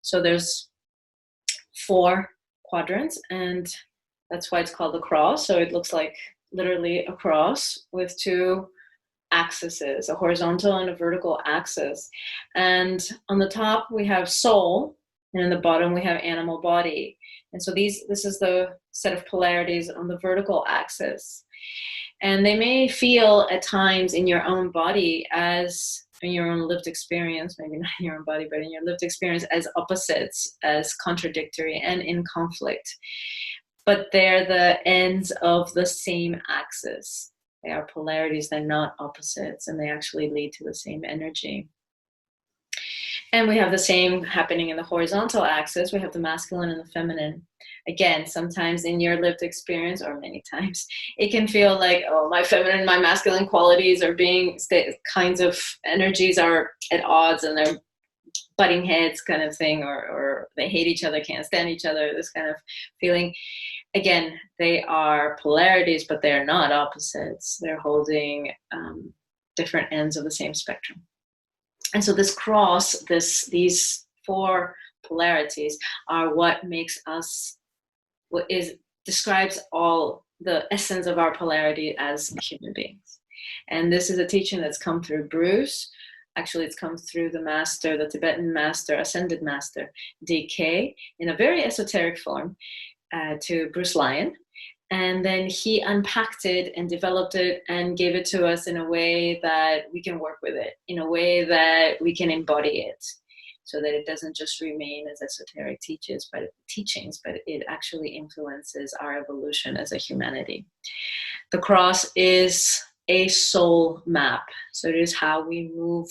So there's 4 quadrants, and that's why it's called a cross. So it looks like literally a cross with 2 axes, a horizontal and a vertical axis. And on the top we have soul, and in the bottom we have animal body. And so this is the set of polarities on the vertical axis. And they may feel at times in your own body, as in your own lived experience, maybe not in your own body, but in your lived experience, as opposites, as contradictory and in conflict. But they're the ends of the same axis. They are polarities, they're not opposites, and they actually lead to the same energy. And we have the same happening in the horizontal axis. We have the masculine and the feminine. Again, sometimes in your lived experience, or many times, it can feel like, oh, my feminine, my masculine qualities are being, kinds of energies are at odds and they're butting heads kind of thing, or they hate each other, can't stand each other, this kind of feeling. Again, they are polarities, but they're not opposites. They're holding different ends of the same spectrum. And so this cross, these 4 polarities are what makes us, describes all the essence of our polarity as human beings. And this is a teaching that's come through Bruce. Actually, it's come through the master, the Tibetan master, ascended master, Taki'h, in a very esoteric form, to Bruce Lyon. And then he unpacked it and developed it and gave it to us in a way that we can work with it, in a way that we can embody it, so that it doesn't just remain as esoteric teachings, but it actually influences our evolution as a humanity. The cross is a soul map. So it is how we move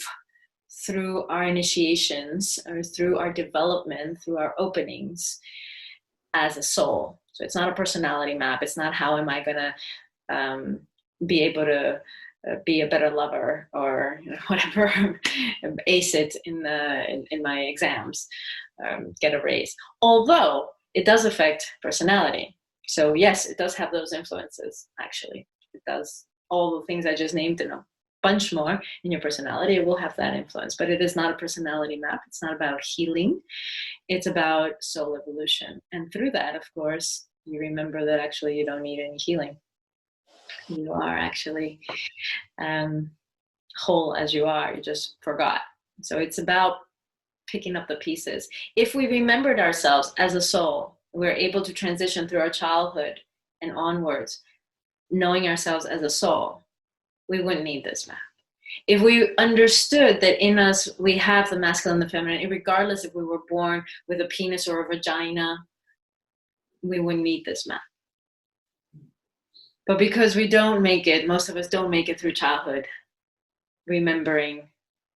through our initiations, or through our development, through our openings as a soul. So it's not a personality map. It's not how am I going to be able to be a better lover, or whatever, ace it in my exams, get a raise. Although it does affect personality. So yes, it does have those influences. Actually, it does. All the things I just named and a bunch more in your personality, it will have that influence. But it is not a personality map. It's not about healing. It's about soul evolution. And through that, of course, you remember that actually you don't need any healing. You are actually whole as you are. You just forgot. So it's about picking up the pieces. If we remembered ourselves as a soul, we're able to transition through our childhood and onwards, knowing ourselves as a soul, we wouldn't need this map. If we understood that in us we have the masculine and the feminine, regardless if we were born with a penis or a vagina, we wouldn't need this map. But because we don't make it, most of us don't make it through childhood, remembering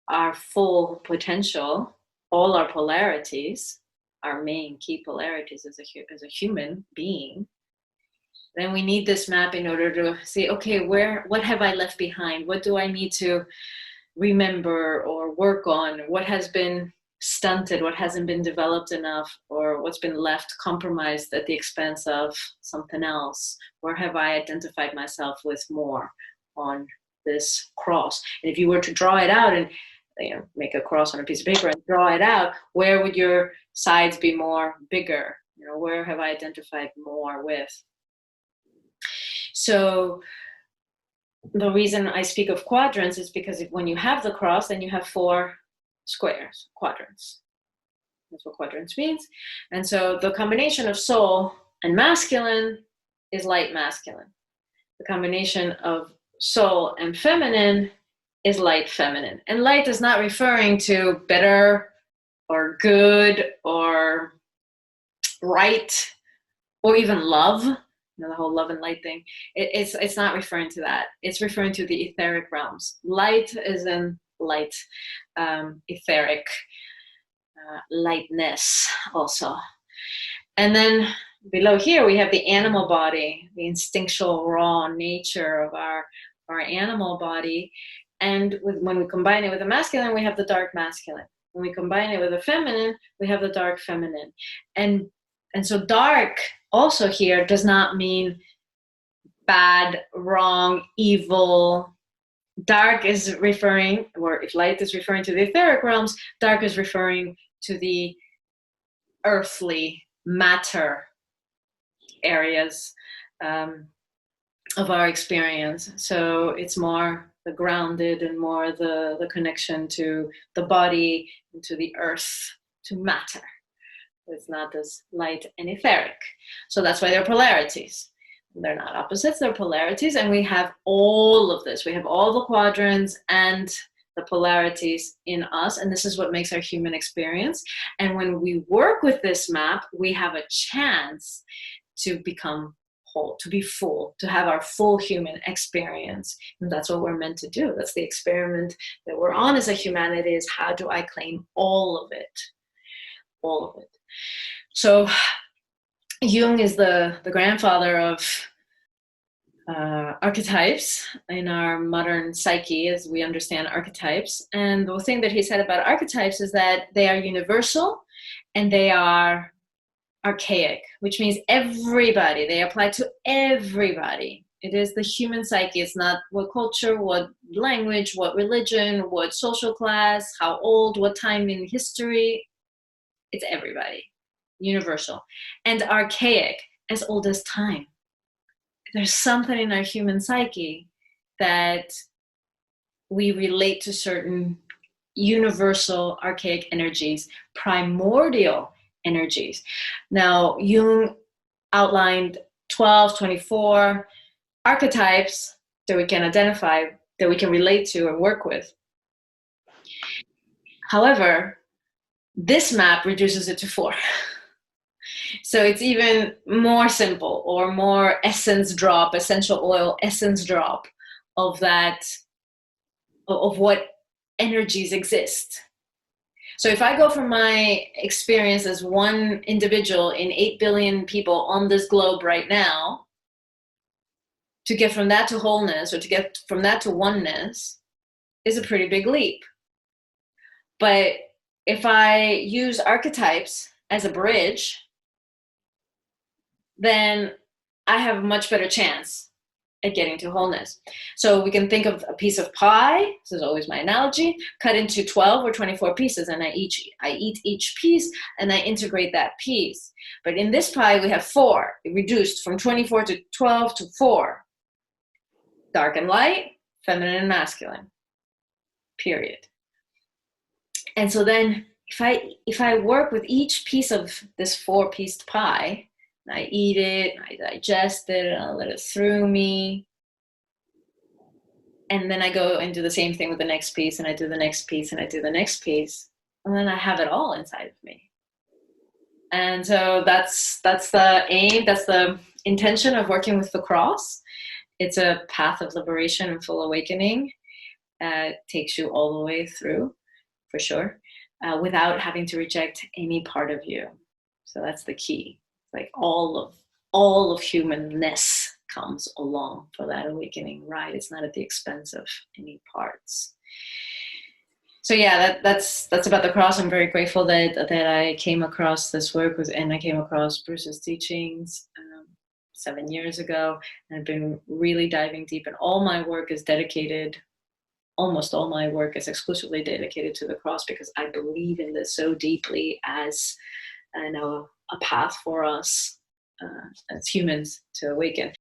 our full potential, all our polarities, our main key polarities as a human being, then we need this map in order to see, okay, what have I left behind? What do I need to remember or work on? What has been stunted? What hasn't been developed enough? Or what's been left compromised at the expense of something else? Where have I identified myself with more on this cross? And if you were to draw it out and make a cross on a piece of paper and draw it out, where would your sides be more bigger? Where have I identified more with? So the reason I speak of quadrants is because when you have the cross, then you have 4 squares, quadrants. That's what quadrants means. And so the combination of soul and masculine is light masculine. The combination of soul and feminine is light feminine. And light is not referring to better or good or right or even love. The whole love and light thing. It's not referring to that. It's referring to the etheric realms. Light is in light, etheric, lightness also. And then below here we have the animal body, the instinctual raw nature of our animal body. And when we combine it with the masculine, we have the dark masculine. When we combine it with the feminine, we have the dark feminine. And so dark also here does not mean bad, wrong, evil. Dark is referring, or if light is referring to the etheric realms, dark is referring to the earthly matter areas of our experience. So it's more the grounded and more the connection to the body, and to the earth, to matter. It's not as light and etheric. So that's why they're polarities. They're not opposites, they're polarities. And we have all of this. We have all the quadrants and the polarities in us. And this is what makes our human experience. And when we work with this map, we have a chance to become whole, to be full, to have our full human experience. And that's what we're meant to do. That's the experiment that we're on as a humanity, is how do I claim all of it? All of it. So Jung is the grandfather of archetypes in our modern psyche, as we understand archetypes. And the thing that he said about archetypes is that they are universal and they are archaic, which means everybody, they apply to everybody. It is the human psyche. It's not what culture, what language, what religion, what social class, how old, what time in history. It's everybody, universal. And archaic, as old as time. There's something in our human psyche that we relate to certain universal archaic energies, primordial energies. Now, Jung outlined 12, 24 archetypes that we can identify, that we can relate to and work with. However, this map reduces it to 4. So it's even more simple, or more essence drop, essential oil essence drop of that, of what energies exist. So if I go from my experience as one individual in 8 billion people on this globe right now, to get from that to wholeness, or to get from that to oneness, is a pretty big leap. But if I use archetypes as a bridge, then I have a much better chance at getting to wholeness. So we can think of a piece of pie, this is always my analogy, cut into 12 or 24 pieces, and I eat each piece and I integrate that piece. But in this pie we have 4, reduced from 24 to 12 to 4. Dark and light, feminine and masculine, period. And so then if I work with each piece of this 4-pieced pie, I eat it, I digest it, and I let it through me. And then I go and do the same thing with the next piece, and I do the next piece, and I do the next piece. And then I have it all inside of me. And so that's the aim, that's the intention of working with the cross. It's a path of liberation and full awakening. It takes you all the way through, for sure, without having to reject any part of you. So that's the key. Like all of humanness comes along for that awakening, right? It's not at the expense of any parts. So yeah, that's about the cross. I'm very grateful that I came across this work and I came across Bruce's teachings 7 years ago, and I've been really diving deep. And almost all my work is exclusively dedicated to the cross, because I believe in this so deeply as a path for us as humans to awaken.